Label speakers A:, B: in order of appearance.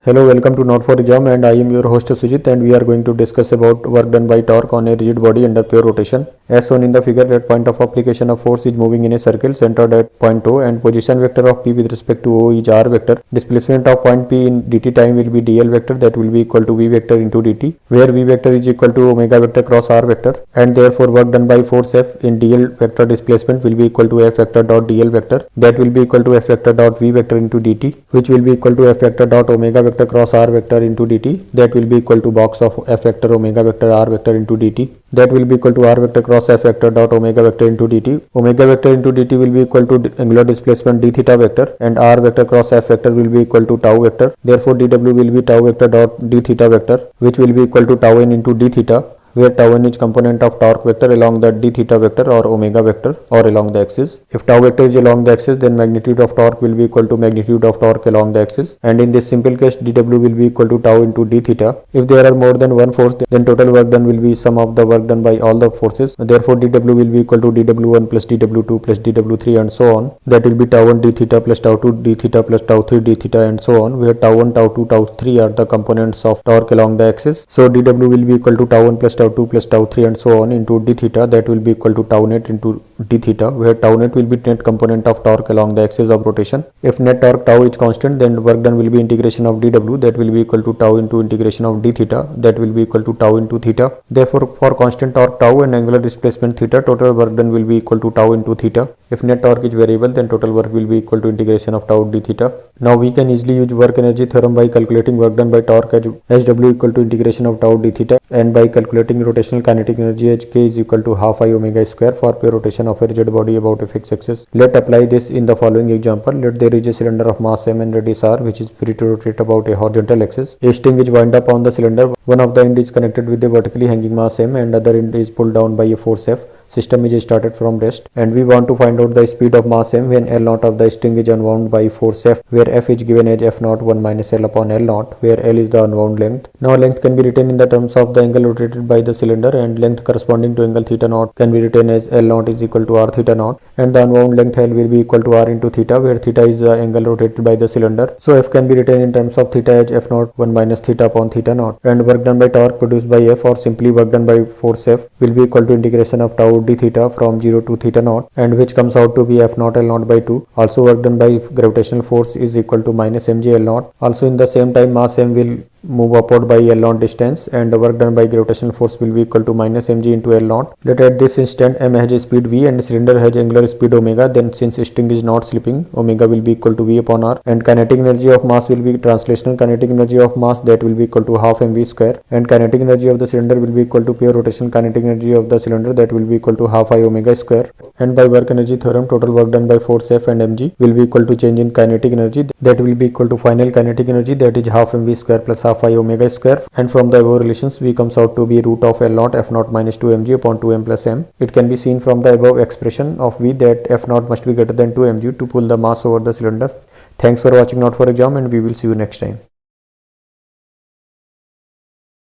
A: Hello, welcome to Not for Exam, and I am your host Sujit, and we are going to discuss about work done by torque on a rigid body under pure rotation. As shown in the figure, that point of application of force is moving in a circle centered at point O, and position vector of P with respect to O is R vector. Displacement of point P in dt time will be dl vector, that will be equal to V vector into dt, where V vector is equal to omega vector cross R vector, and therefore work done by force F in dl vector displacement will be equal to F vector dot dl vector, that will be equal to F vector dot V vector into dt, which will be equal to F vector dot omega vector cross R vector into dt, that will be equal to box of F vector omega vector R vector into dt, that will be equal to R vector cross F vector dot omega vector into dt. Omega vector into dt will be equal to angular displacement d theta vector, and R vector cross F vector will be equal to tau vector. Therefore dw will be tau vector dot d theta vector, which will be equal to tau n into d theta, where tau n is component of torque vector along the d theta vector or omega vector or along the axis. If tau vector is along the axis, then magnitude of torque will be equal to magnitude of torque along the axis, and in this simple case dw will be equal to tau into d theta. If there are more than one force, then total work done will be sum of the work done by all the forces. Therefore dw will be equal to dw1 plus dw2 plus dw3 and so on. That will be tau1 d theta plus tau2 d theta plus tau3 d theta and so on, where tau1, tau2, tau3 are the components of torque along the axis. So dw will be equal to tau1 plus tau2 plus tau3 and so on into d theta, that will be equal to tau net into d theta, where tau net will be net component of torque along the axis of rotation. If net torque tau is constant, then work done will be integration of dw, that will be equal to tau into integration of d theta, that will be equal to tau into theta. Therefore for constant torque tau and angular displacement theta, total work done will be equal to tau into theta. If net torque is variable, then total work will be equal to integration of tau d theta. Now we can easily use work energy theorem by calculating work done by torque as W equal to integration of tau d theta, and by calculating rotational kinetic energy as K is equal to half I omega square for pure rotation of a rigid body about a fixed axis. Let apply this in the following example. Let there is a cylinder of mass m and radius r which is free to rotate about a horizontal axis. A string is wound up on the cylinder. One of the end is connected with a vertically hanging mass m, and other end is pulled down by a force F. System is started from rest, and we want to find out the speed of mass m when L naught of the string is unwound by force F, where F is given as F naught 1 minus L upon L naught, where L is the unwound length. Now length can be written in the terms of the angle rotated by the cylinder, and length corresponding to angle theta naught can be written as L naught is equal to R theta naught, and the unwound length L will be equal to R into theta, where theta is the angle rotated by the cylinder. So F can be written in terms of theta as F naught 1 minus theta upon theta naught, and work done by torque produced by F, or simply work done by force F, will be equal to integration of tau d theta from 0 to theta naught, and which comes out to be F naught L naught by 2. Also work done by gravitational force is equal to minus mg L naught. Also in the same time mass m will move upward by L naught distance, and the work done by gravitational force will be equal to minus mg into L naught. Let at this instant m has a speed v and cylinder has angular speed omega, then since string is not slipping, omega will be equal to v upon r, and kinetic energy of mass will be translational kinetic energy of mass, that will be equal to half mv square, and kinetic energy of the cylinder will be equal to pure rotational kinetic energy of the cylinder, that will be equal to half I omega square. And by work energy theorem, total work done by force F and mg will be equal to change in kinetic energy, that will be equal to final kinetic energy, that is half mv square plus half I omega square, and from the above relations v comes out to be root of L naught F naught minus 2 mg upon 2m plus m. It can be seen from the above expression of v that F naught must be greater than 2 mg to pull the mass over the cylinder. Thanks for watching Not for Exam, and we will see you next time.